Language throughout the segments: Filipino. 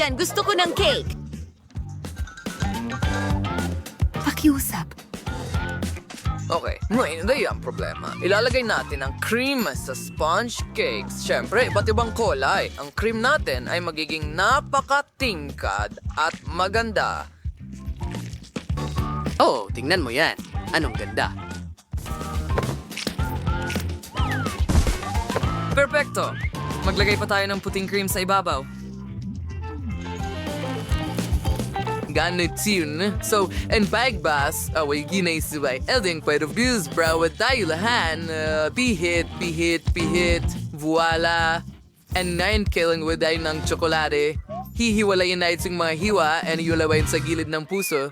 Yan, gusto ko ng cake. Pakiusap. Okay, ngayon na ang problema. Ilalagay natin ang cream sa sponge cakes. Siyempre, iba't ibang kulay. Ang cream natin ay magiging napakatingkad at maganda. Oh, tingnan mo yan. Anong ganda. Perfecto! Maglagay pa tayo ng puting cream sa ibabaw. Ganit yun. So, and bagbas, away ginaysubay. Elding point of views, bro. At tayo lahan. Pihit. Voila. And 9 killing with ay ng tsokolate. Hihiwalayin na itong mga hiwa and iulawain sa gilid ng puso.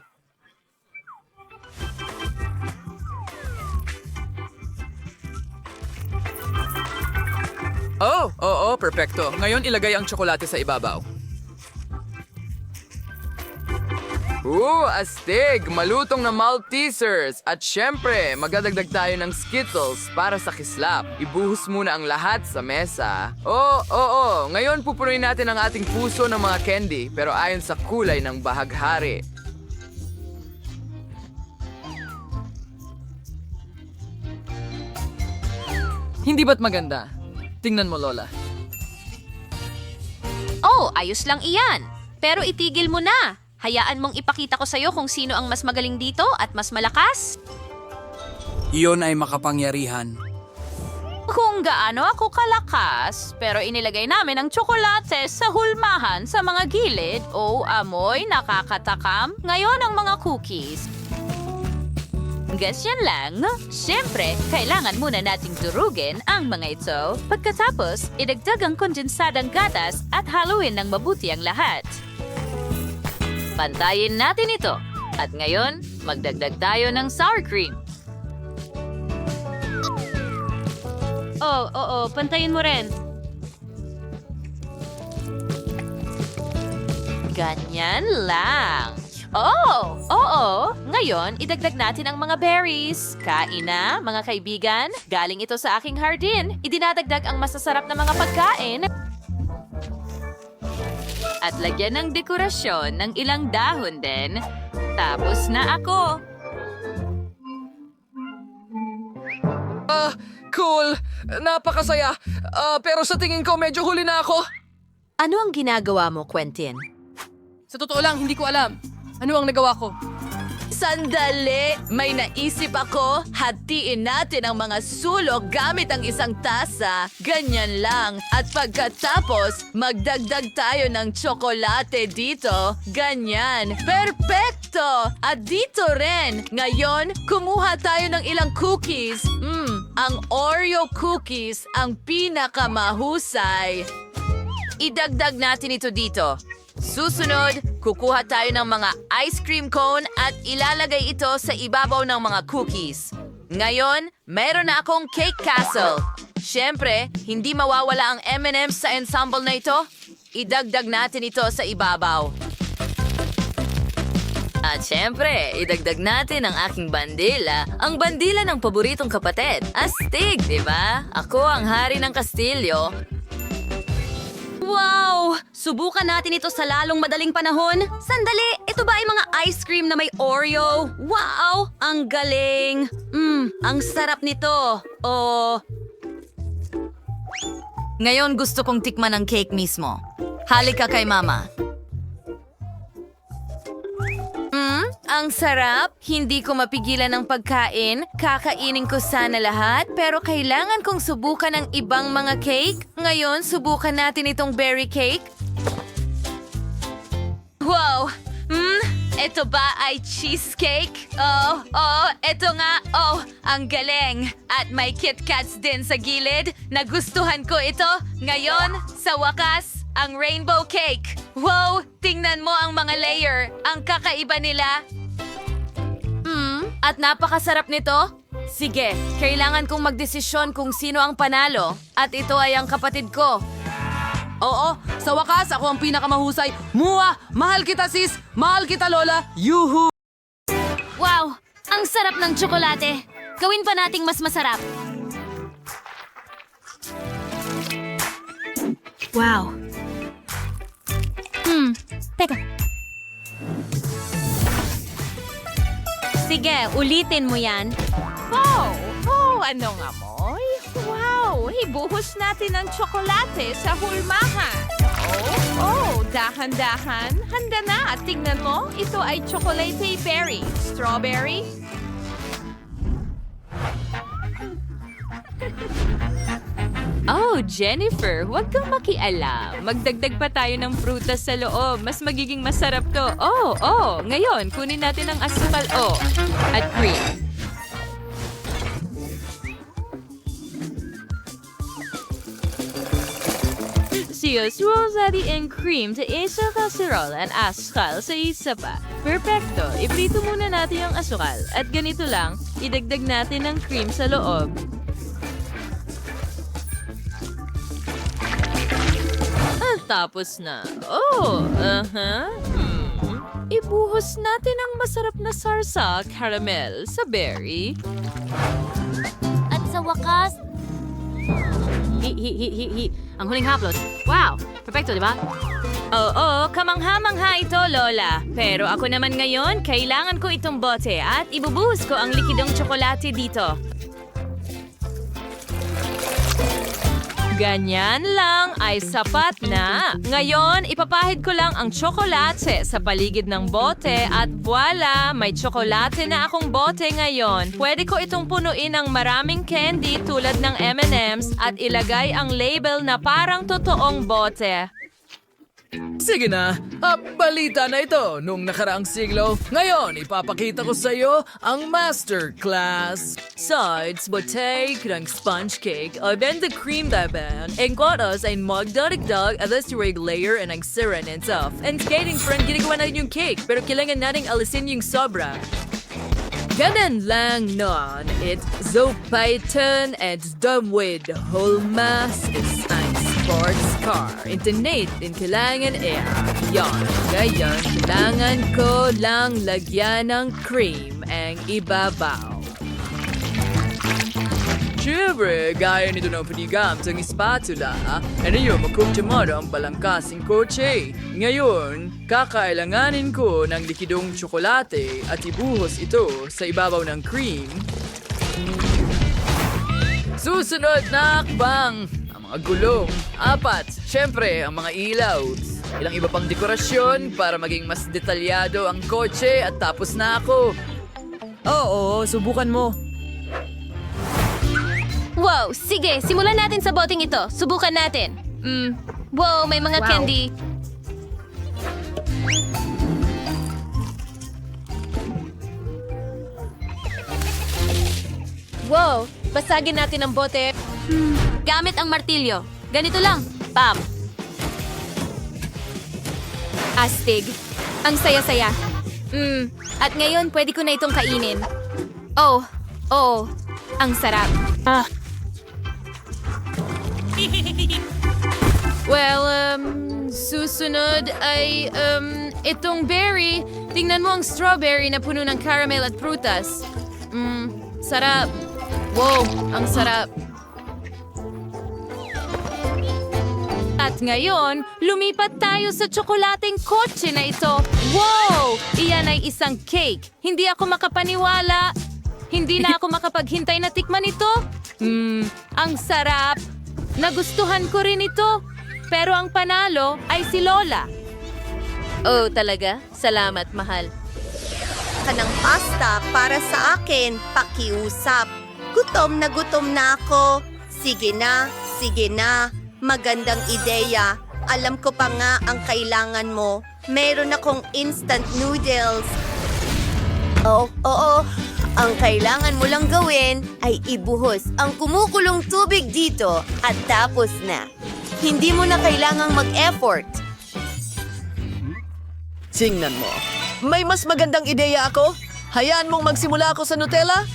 Oh, oo, perfecto. Ngayon ilagay ang tsokolate sa ibabaw. Astig! Malutong na Maltesers! At syempre, magdadagdag tayo ng Skittles para sa kislap. Ibuhos muna ang lahat sa mesa. Oo. Ngayon pupunuin natin ang ating puso ng mga candy, pero ayon sa kulay ng bahaghari. Hindi ba't maganda? Tingnan mo, Lola. Oh, ayos lang iyan. Pero itigil mo na. Hayaan mong ipakita ko sa'yo kung sino ang mas magaling dito at mas malakas. Iyon ay makapangyarihan. Kung gaano ako kalakas, pero inilagay namin ang tsokolate sa hulmahan sa mga gilid. Oh, amoy, nakakatakam. Ngayon ang mga cookies. Ganyan lang. Siyempre, kailangan muna nating durugin ang mga ito. Pagkatapos, idagdag ang kondensadang gatas at haluin ng mabuti ang lahat. Pantayin natin ito. At ngayon, magdagdag tayo ng sour cream. Oo, pantayin mo rin. Ganyan lang. Oo. Ngayon, idagdag natin ang mga berries. Kain na, mga kaibigan. Galing ito sa aking hardin. Idinadagdag ang masasarap na mga pagkain. At lagyan ng dekorasyon ng ilang dahon din. Tapos na ako. Cool! Napakasaya! Pero sa tingin ko, medyo huli na ako. Ano ang ginagawa mo, Quentin? Sa totoo lang, hindi ko alam. Ano ang nagawa ko? Sandali! May naisip ako. Hatiin natin ang mga sulok gamit ang isang tasa. Ganyan lang. At pagkatapos, magdagdag tayo ng tsokolate dito. Ganyan. Perpekto! At dito rin. Ngayon, kumuha tayo ng ilang cookies. Ang Oreo cookies ang pinakamahusay. Idagdag natin ito dito. Susunod, kukuha tayo ng mga ice cream cone at ilalagay ito sa ibabaw ng mga cookies. Ngayon, meron na akong cake castle. Siyempre, hindi mawawala ang M&M's sa ensemble na ito. Idagdag natin ito sa ibabaw. At siyempre, idagdag natin ang aking bandila. Ang bandila ng paboritong kapatid. Astig, di ba? Ako ang hari ng kastilyo. Wow! Subukan natin ito sa lalong madaling panahon. Sandali, ito ba ay mga ice cream na may Oreo? Wow! Ang galing! Ang sarap nito. Ngayon gusto kong tikman ang cake mismo. Halika kay Mama. Ang sarap. Hindi ko mapigilan ang pagkain. Kakainin ko sana lahat, pero kailangan kong subukan ang ibang mga cake. Ngayon, subukan natin itong berry cake. Wow! Ito ba ay cheesecake? Ito nga. Ang galing. At may KitKats din sa gilid. Nagustuhan ko ito. Ngayon, sa wakas, ang rainbow cake. Wow! Tingnan mo ang mga layer. Ang kakaiba nila. At napakasarap nito. Sige, kailangan kong magdesisyon kung sino ang panalo. At ito ay ang kapatid ko. Oo, sa wakas, ako ang pinakamahusay. Mua! Mahal kita, sis! Mahal kita, Lola! Yuhu! Wow! Ang sarap ng tsokolate. Gawin pa nating mas masarap. Wow! Sige, ulitin mo yan. Anong amoy? Wow! Ibuhos natin ang tsokolate sa hulmahan. Dahan-dahan. Handa na at tingnan mo, ito ay chocolate berry. Strawberry? Oh, Jennifer, huwag kang makialam. Magdagdag pa tayo ng prutas sa loob. Mas magiging masarap to. Ngayon, kunin natin ang asukal. At cream. Siyos, rosary and cream sa isang kaserola at asukal sa isa pa. Perfecto! Iprito muna natin yung asukal. At ganito lang, idagdag natin ang cream sa loob. At tapos na. Ibuhos natin ang masarap na sarsa caramel sa berry. At sa wakas... Ang huling haplos. Wow! Perfecto, di ba? Oo, kamangha-mangha ito, Lola. Pero ako naman ngayon, kailangan ko itong bote at ibubuhos ko ang likidong tsokolate dito. Ganyan lang ay sapat na. Ngayon, ipapahid ko lang ang tsokolate sa paligid ng bote at voila, may tsokolate na akong bote ngayon. Pwede ko itong punuin ng maraming candy tulad ng M&M's at ilagay ang label na parang totoong bote. Sige na, balita na ito nung nakaraang siglo. Ngayon, ipapakita ko sa iyo ang masterclass. Sides, bote ng sponge cake o then the cream daban. Ang kwatas ay magdaragdag at the rig layer and ang siren and stuff. And skating friend, ginagawa natin yung cake pero kailangan nating alisin yung sobra. Ganun lang nun. It's so Python and done with the whole mass is ang sports car. Intonate in kailangan air. Yon. Ngayon, kailangan ko lang lagyan ng cream ang ibabaw. Siyempre, gaya nito ng panigam sa spatula, ano yung makutsumado ang balangkasing kotse. Ngayon, kakailanganin ko ng likidong tsokolate at ibuhos ito sa ibabaw ng cream. Susunod na akbang, ang mga gulong. 4, siyempre, ang mga ilaw. Ilang iba pang dekorasyon para maging mas detalyado ang kotse at tapos na ako. Oo, subukan mo. Wow, sige, simulan natin sa boteng ito. Subukan natin. Wow, may mga candy. Wow, basagin natin ang bote. Gamit ang martilyo. Ganito lang. Pam. Astig. Ang saya-saya. At ngayon, pwede ko na itong kainin. Oh, ang sarap. Well, susunod ay, itong berry. Tingnan mo ang strawberry na puno ng caramel at prutas. Sarap. Wow, ang sarap. At ngayon, lumipat tayo sa tsokolateng kotse na ito. Wow! Iyan ay isang cake. Hindi ako makapaniwala. Hindi na ako makapaghintay na tikman ito. Ang sarap. Nagustuhan ko rin ito. Pero ang panalo ay si Lola. Oh, talaga? Salamat, mahal. Ka ng pasta para sa akin, pakiusap. Gutom na ako. Sige na. Magandang ideya. Alam ko pa nga ang kailangan mo. Meron akong instant noodles. Oo. Ang kailangan mo lang gawin ay ibuhos ang kumukulong tubig dito at tapos na. Hindi mo na kailangang mag-effort. Tingnan mo. May mas magandang ideya ako. Hayaan mong magsimula ako sa Nutella?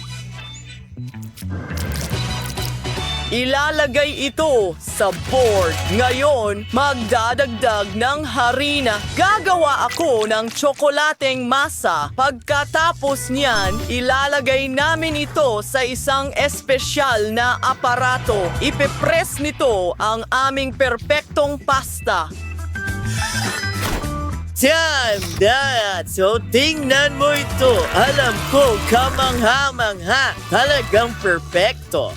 Ilalagay ito sa board. Ngayon, magdadagdag ng harina. Gagawa ako ng tsokolateng masa. Pagkatapos niyan, ilalagay namin ito sa isang espesyal na aparato. Ipipress nito ang aming perpektong pasta. Tanda! So tingnan mo ito. Alam ko, kamangha-mangha. Talagang perpekto.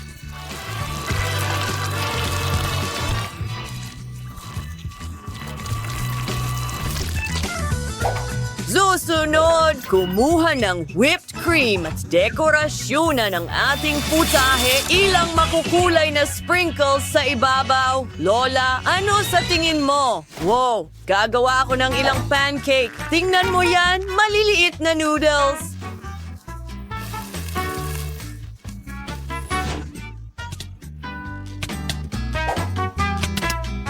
Susunod, kumuha ng whipped cream at dekorasyonan ng ating putahe, ilang makukulay na sprinkles sa ibabaw. Lola, ano sa tingin mo? Wow, gagawa ako ng ilang pancake. Tingnan mo yan, maliliit na noodles.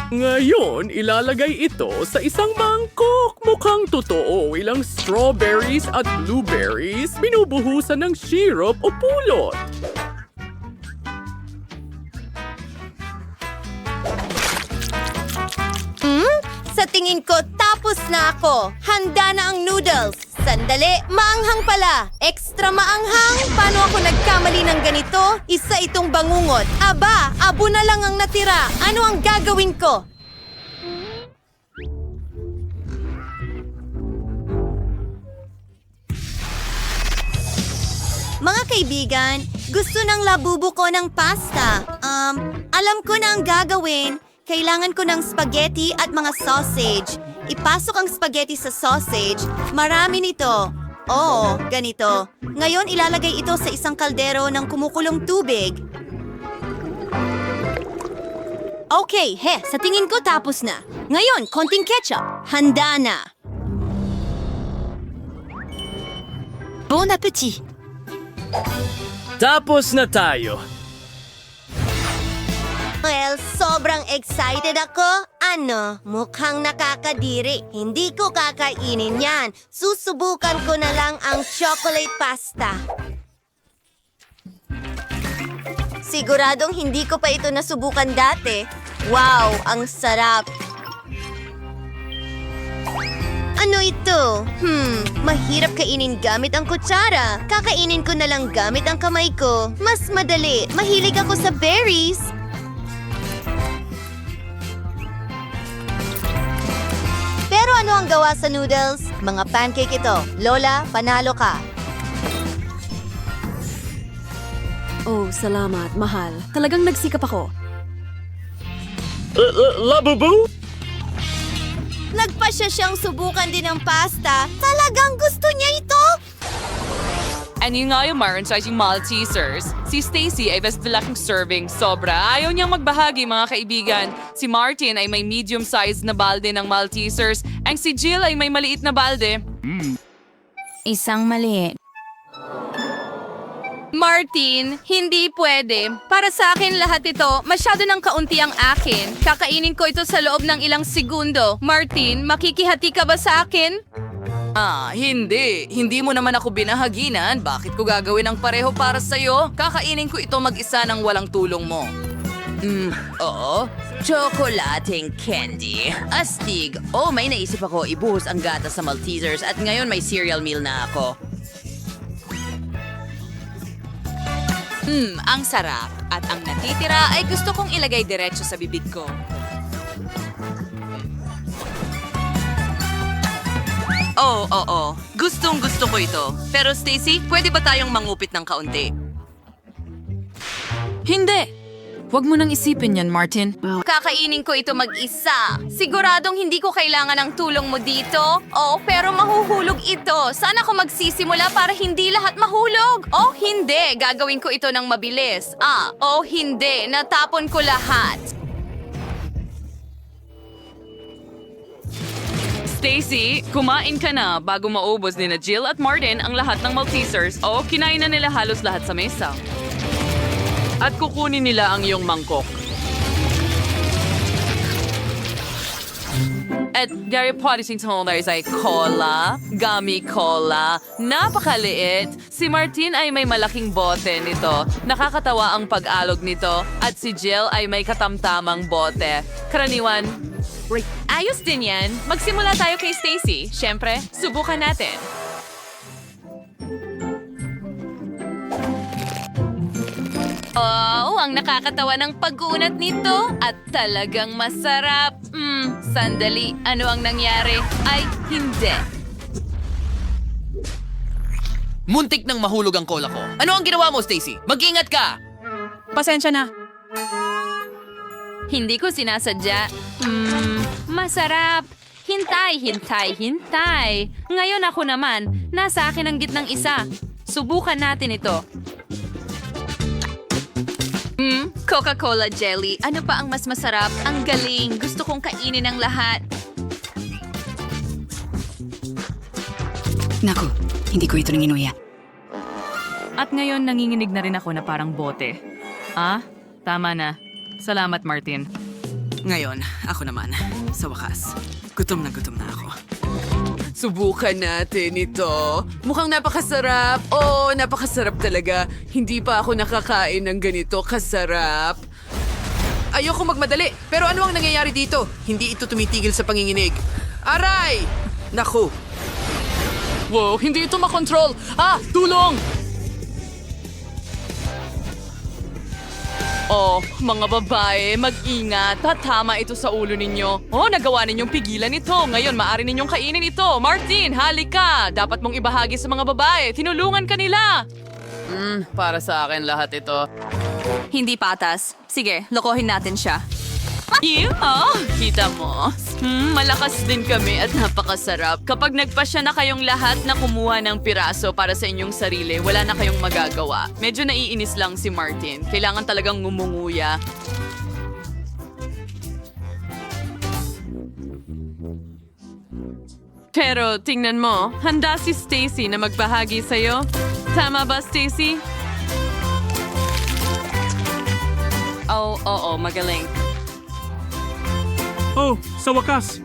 Ngayon, ilalagay ito sa isang mangkok. Mukhang totoo, ilang strawberries at blueberries binubuhusan ng syrup o pulot. Sa tingin ko, tapos na ako. Handa na ang noodles. Sandali, maanghang pala. Extra maanghang? Paano ako nagkamali ng ganito? Isa itong bangungot. Aba, abo na lang ang natira. Ano ang gagawin ko? Mga kaibigan, gusto ng labubo ko ng pasta. Alam ko na ang gagawin. Kailangan ko ng spaghetti at mga sausage. Ipasok ang spaghetti sa sausage. Marami nito. Oo, ganito. Ngayon ilalagay ito sa isang kaldero ng kumukulong tubig. Okay, sa tingin ko tapos na. Ngayon, konting ketchup. Handa na. Bon appetit! Tapos na tayo. Well, sobrang excited ako. Ano, mukhang nakakadiri. Hindi ko kakainin yan. Susubukan ko na lang ang chocolate pasta. Siguradong hindi ko pa ito nasubukan dati. Wow, ang sarap. Ano ito? Mahirap kainin gamit ang kutsara. Kakainin ko na lang gamit ang kamay ko. Mas madali. Mahilig ako sa berries. Pero ano ang gawa sa noodles? Mga pancake ito. Lola, panalo ka. Oh, salamat, mahal. Talagang nagsikap ako. Labubu? Nagpasya siyang subukan din ng pasta. Talagang gusto niya ito? And yun nga yung Maltesers, yung Maltesers. Si Stacy ay best laking serving. Sobra. Ayaw niyang magbahagi, mga kaibigan. Si Martin ay may medium-sized na balde ng Maltesers. Ang si Jill ay may maliit na balde. Isang maliit. Martin, hindi pwede. Para sa akin lahat ito, masyado ng kaunti ang akin. Kakainin ko ito sa loob ng ilang segundo. Martin, makikihati ka ba sa akin? Hindi. Hindi mo naman ako binahaginan. Bakit ko gagawin ang pareho para sa'yo? Kakainin ko ito mag-isa ng walang tulong mo. Oo. Chokolating candy. Astig. Oh, may naisip ako. Ibuhos ang gata sa Maltesers at ngayon may cereal meal na ako. Ang sarap. At ang natitira ay gusto kong ilagay diretso sa bibig ko. Oo. Gustong-gusto ko ito. Pero Stacy, pwede ba tayong mangupit ng kaunti? Hindi. Huwag mo nang isipin yan, Martin. Kakainin ko ito mag-isa. Siguradong hindi ko kailangan ng tulong mo dito. Oh, pero mahuhulog ito. Saan ako magsisimula para hindi lahat mahulog? Oh, hindi. Gagawin ko ito ng mabilis. Oh, hindi. Natapon ko lahat. Stacy, kumain ka na bago maubos ni na Jill at Martin ang lahat ng Maltesers o kinain na nila halos lahat sa mesa. At kukunin nila ang iyong mangkok. At Gary Potting Holders ay cola, gummy cola, napakaliit. Si Martin ay may malaking bote nito. Nakakatawa ang pag-alog nito. At si Jill ay may katamtamang bote. Karaniwan, ayos din yan. Magsimula tayo kay Stacy. Siyempre, subukan natin. Oh, ang nakakatawa ng pag-uunat nito at talagang masarap. Sandali, ano ang nangyari? Ay, hindi. Muntik nang mahulog ang cola ko. Ano ang ginawa mo, Stacy? Mag-ingat ka! Pasensya na. Hindi ko sinasadya. Masarap. Hintay, hintay, hintay. Ngayon ako naman, nasa akin ang gitnang isa. Subukan natin ito. Coca-Cola jelly. Ano pa ang mas masarap? Ang galing. Gusto kong kainin ang lahat. Naku, hindi ko ito nanginuya. At ngayon nanginginig na rin ako na parang bote. Ah, tama na. Salamat, Martin. Ngayon, ako naman. Sa wakas, gutom na ako. Subukan natin ito. Mukhang napakasarap. Oo, napakasarap talaga. Hindi pa ako nakakain ng ganito kasarap. Ayoko magmadali. Pero ano ang nangyayari dito? Hindi ito tumitigil sa panginginig. Aray! Naku. Wow, hindi ito makontrol. Tulong! Oh, mga babae, mag-ingat. Tatama ito sa ulo ninyo. Oh, nagawa ninyong pigilan ito. Ngayon, maaari ninyong kainin ito. Martin, halika. Dapat mong ibahagi sa mga babae. Tinulungan ka nila. Para sa akin lahat ito. Hindi patas. Sige, lokohin natin siya. Kita mo? Malakas din kami at napakasarap. Kapag nagpasya na kayong lahat na kumuha ng piraso para sa inyong sarili, wala na kayong magagawa. Medyo naiinis lang si Martin. Kailangan talagang ngumunguya. Pero tingnan mo, handa si Stacy na magbahagi sa'yo. Tama ba, Stacy? Oh, oo, magaling. Oh, sa wakas.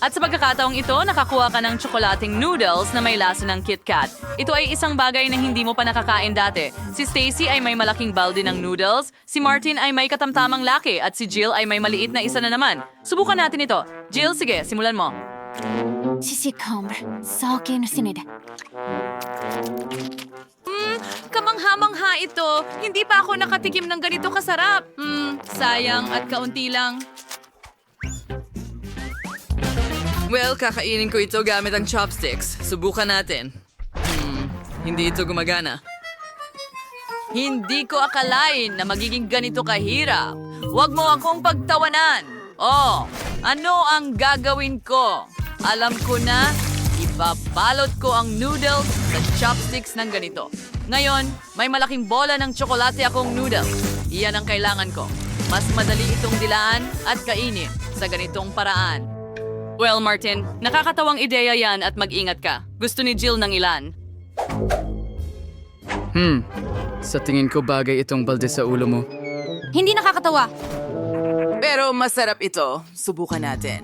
At sa pagkakataong ito, nakakuha ka ng tsokolating noodles na may lasa ng KitKat. Ito ay isang bagay na hindi mo pa nakakain dati. Si Stacy ay may malaking balde ng noodles, si Martin ay may katamtamang laki, at si Jill ay may maliit na isa na naman. Subukan natin ito. Jill, sige, simulan mo. Kamangha-mangha ito. Hindi pa ako nakatikim ng ganito kasarap. Sayang at kaunti lang. Well, kakainin ko ito gamit ang chopsticks. Subukan natin. Hindi ito gumagana. Hindi ko akalain na magiging ganito kahirap. Huwag mo akong pagtawanan. Oh, ano ang gagawin ko? Alam ko na, ibabalot ko ang noodles sa chopsticks ng ganito. Ngayon, may malaking bola ng tsokolate akong noodles. Iyan ang kailangan ko. Mas madali itong dilaan at kainin sa ganitong paraan. Well, Martin, nakakatawang ideya yan at mag-ingat ka. Gusto ni Jill ng ilan. Sa tingin ko bagay itong balde sa ulo mo. Hindi nakakatawa. Pero masarap ito. Subukan natin.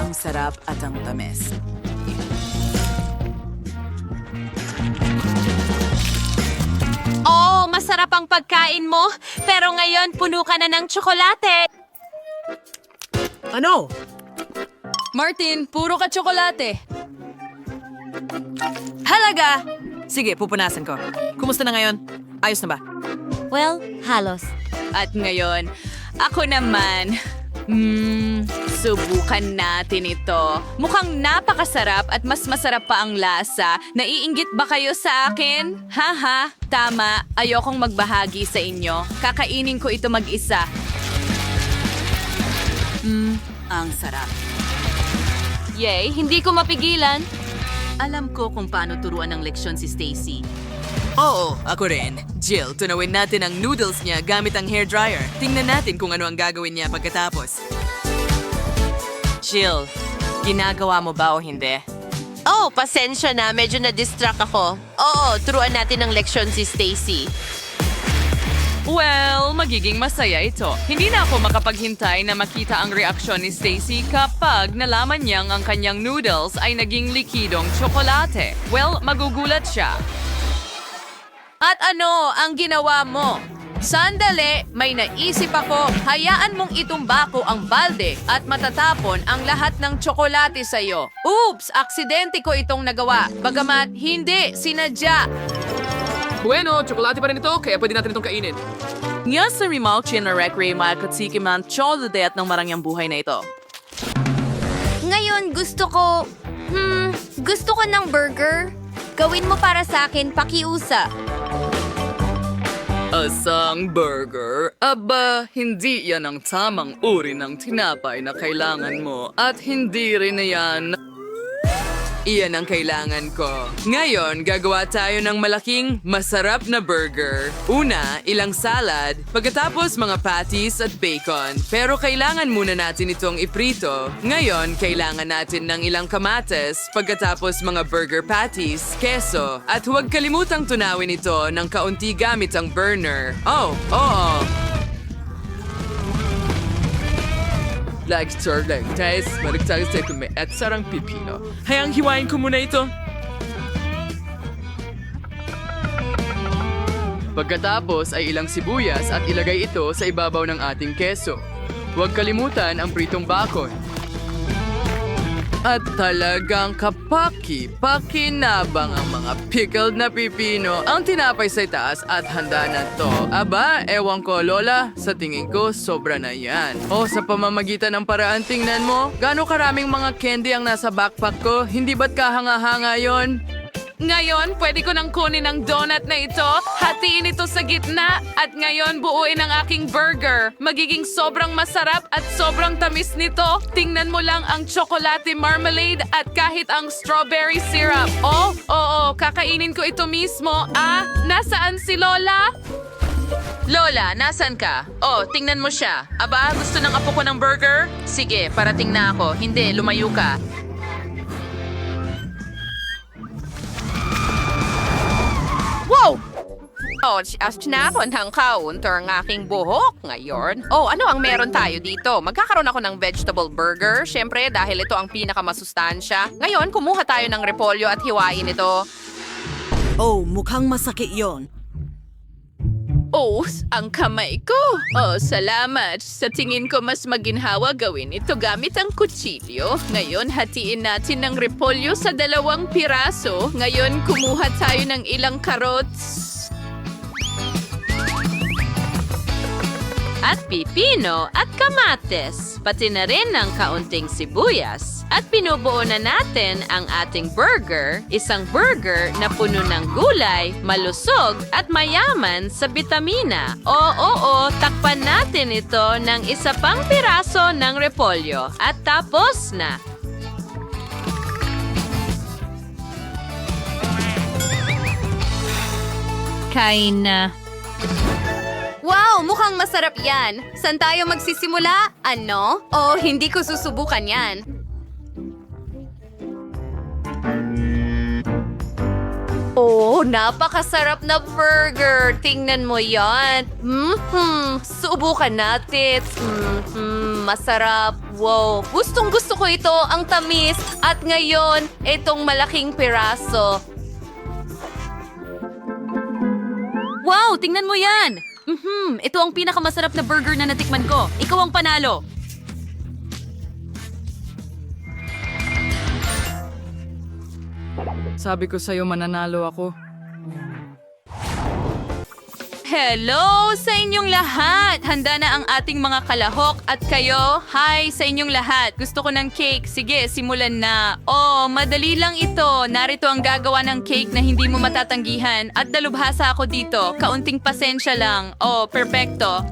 Ang sarap at ang tamis. Oh, masarap ang pagkain mo. Pero ngayon, puno ka na ng tsokolate. Ano? Martin, puro ka tsokolate. Halaga! Sige, pupunasan ko. Kumusta na ngayon? Ayos na ba? Well, halos. At ngayon, ako naman. Subukan natin ito. Mukhang napakasarap at mas masarap pa ang lasa. Naiinggit ba kayo sa akin? Haha, tama. Ayokong magbahagi sa inyo. Kakainin ko ito mag-isa. Ang sarap. Yay, hindi ko mapigilan. Alam ko kung paano turuan ng leksyon si Stacy. Oo, ako rin. Jill, tunawin natin ang noodles niya gamit ang hairdryer. Tingnan natin kung ano ang gagawin niya pagkatapos. Jill, ginagawa mo ba o hindi? Oh, pasensya na. Medyo na-distract ako. Oo, turuan natin ng leksyon si Stacy. Well, magiging masaya ito. Hindi na ako makapaghintay na makita ang reaksyon ni Stacy kapag nalaman niyang ang kanyang noodles ay naging likidong tsokolate. Well, magugulat siya. At ano ang ginawa mo? Sandali, may naisip ako. Hayaan mong itumba ko ang balde at matatapon ang lahat ng tsokolate sa iyo. Oops! Aksidente ko itong nagawa. Bagamat hindi sinadya. Bueno, tsokolate pa rin ito, kaya pwede natin itong kainin. Nga sa Rimalchi na Recre Malkatsikiman Cholade at ng marangyang buhay na ito. Ngayon gusto ko ng burger. Gawin mo para sa akin, pakiusa. Asang burger? Aba, hindi yan ang tamang uri ng tinapay na kailangan mo at hindi rin na yan. Iyan ang kailangan ko. Ngayon, gagawa tayo ng malaking, masarap na burger. Una, ilang salad, pagkatapos mga patties at bacon. Pero kailangan muna natin itong iprito. Ngayon, kailangan natin ng ilang kamates, pagkatapos mga burger patties, keso, at huwag kalimutang tunawin ito ng kaunti gamit ang burner. Oh, oo. Like Sterling, guys, maragtagas tayo kume at sarang pipino. Hayang hiwain ko muna ito. Pagkatapos ay ilang sibuyas at ilagay ito sa ibabaw ng ating keso. Huwag kalimutan ang pritong bacon. At talagang kapaki-pakinabang ang mga pickled na pipino. Ang tinapay sa itaas at handa na to. Aba, ewan ko, Lola. Sa tingin ko, sobra na yan. O, sa pamamagitan ng paraan, tingnan mo. Gaano karaming mga candy ang nasa backpack ko? Hindi ba't kahanga-hanga yon? Ngayon, pwede ko nang kunin ang donut na ito, hatiin ito sa gitna, at ngayon buuin ang aking burger. Magiging sobrang masarap at sobrang tamis nito. Tingnan mo lang ang chocolate marmalade at kahit ang strawberry syrup. Oh, oo, kakainin ko ito mismo. Ah, nasaan si Lola? Lola, nasan ka? Oh, tingnan mo siya. Aba, gusto ng apo ko ng burger? Sige, parating na ako. Hindi, lumayo ka. Wow! Oh, tinapon ng counter ang aking buhok ngayon. Oh, ano ang meron tayo dito? Magkakaroon ako ng vegetable burger. Siyempre, dahil ito ang pinakamasustansya. Ngayon, kumuha tayo ng repolyo at hiwain ito. Oh, mukhang masakit yon. Oh, ang kamay ko. Oh, salamat. Sa tingin ko mas maginhawa gawin ito gamit ang kutsilyo. Ngayon, hatiin natin ng repolyo sa 2 piraso. Ngayon, kumuha tayo ng ilang carrots. At pipino at kamates. Pati na rin ng kaunting sibuyas. At binubuo na natin ang ating burger, isang burger na puno ng gulay, malusog at mayaman sa bitamina. Oo, takpan natin ito ng 1 pang piraso ng repolyo. At tapos na. Kain na. Wow, mukhang masarap yan. Saan tayo magsisimula? Ano? Oh, hindi ko susubukan yan. Oh, napakasarap na burger. Tingnan mo yan. Subukan natin. Masarap. Wow, gustong-gusto ko ito. Ang tamis. At ngayon, itong malaking piraso. Wow, tingnan mo yan! Ito ang pinakamasarap na burger na natikman ko. Ikaw ang panalo. Sabi ko sa'yo mananalo ako. Hello sa inyong lahat! Handa na ang ating mga kalahok at kayo, hi sa inyong lahat. Gusto ko ng cake. Sige, simulan na. Oh, madali lang ito. Narito ang gagawa ng cake na hindi mo matatanggihan. At dalubhasa ako dito. Kaunting pasensya lang. Oh, perpekto.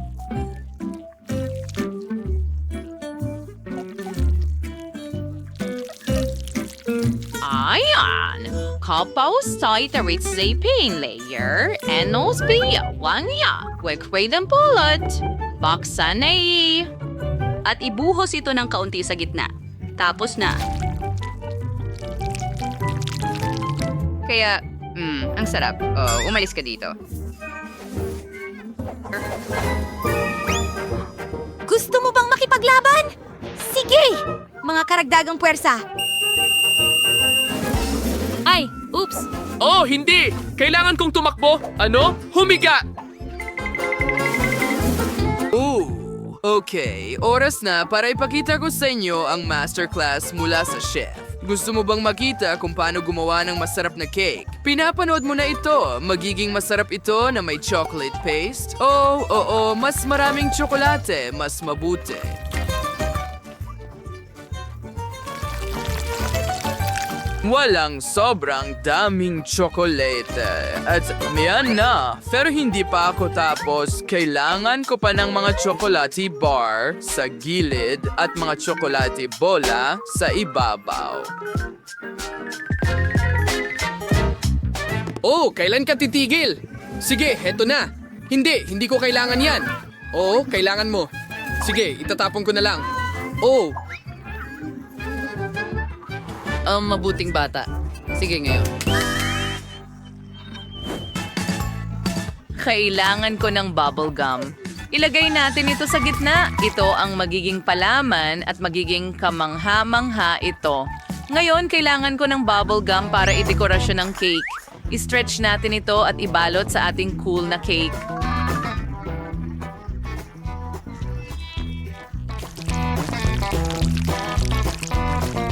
Ayan! Kapaus tayo tarit sa pain layer, enos biya, wangya, kwek-kway ng pulot, baksan na At ibuhos ito ng kaunti sa gitna. Tapos na. Kaya, ang sarap. Oh, umalis ka dito. Gusto mo bang makipaglaban? Sige! Mga karagdagang puwersa. Ay, oops! Oh, hindi! Kailangan kong tumakbo. Ano? Humiga! Okay, oras na para ipakita ko sa inyo ang masterclass mula sa chef. Gusto mo bang makita kung paano gumawa ng masarap na cake? Pinapanood mo na ito. Magiging masarap ito na may chocolate paste? Oo, mas maraming tsokolate, mas mabuti. Walang sobrang daming tsokolate. At yan na. Pero hindi pa ako tapos. Kailangan ko pa ng mga chocolate bar sa gilid at mga chocolate bola sa ibabaw. Oh, kailan ka titigil? Sige, heto na. Hindi ko kailangan yan. Oo, kailangan mo. Sige, itatapon ko na lang. Oh, Mabuting bata. Sige ngayon. Kailangan ko ng bubble gum. Ilagay natin ito sa gitna. Ito ang magiging palaman at magiging kamangha-mangha ito. Ngayon, kailangan ko ng bubble gum para idekorasyon ng cake. I-stretch natin ito at ibalot sa ating cool na cake.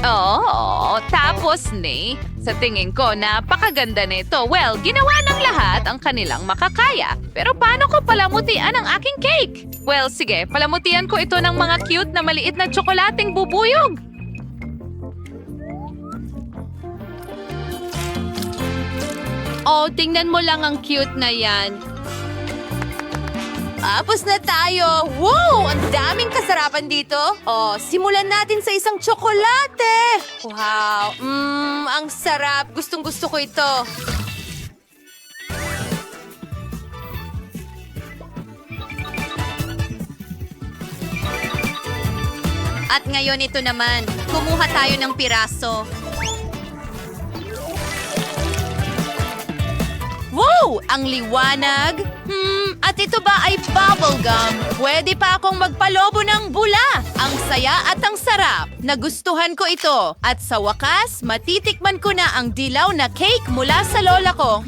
Oo, tapos ni, sa tingin ko, napakaganda nito. Well, ginawa ng lahat ang kanilang makakaya. Pero paano ko palamutian ang aking cake? Well, sige, palamutian ko ito ng mga cute na maliit na tsokolating bubuyog. Oh, tingnan mo lang ang cute na yan. Tapos na tayo! Wow! Ang daming kasarapan dito! Oh, simulan natin sa isang tsokolate! Wow! Ang sarap! Gustong-gusto ko ito! At ngayon ito naman, kumuha tayo ng piraso. Wow! Ang liwanag! At ito ba ay bubblegum? Pwede pa akong magpalobo ng bula. Ang saya at ang sarap. Nagustuhan ko ito. At sa wakas, matitikman ko na ang dilaw na cake mula sa lola ko.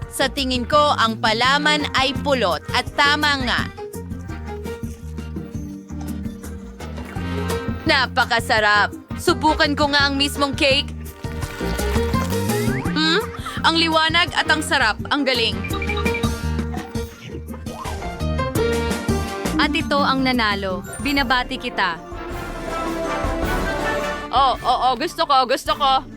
Sa tingin ko, ang palaman ay pulot. At tama nga. Napakasarap. Subukan ko nga ang mismong cake. Ang liwanag at ang sarap. Ang galing. At ito ang nanalo. Binabati kita. Oh, gusto ko.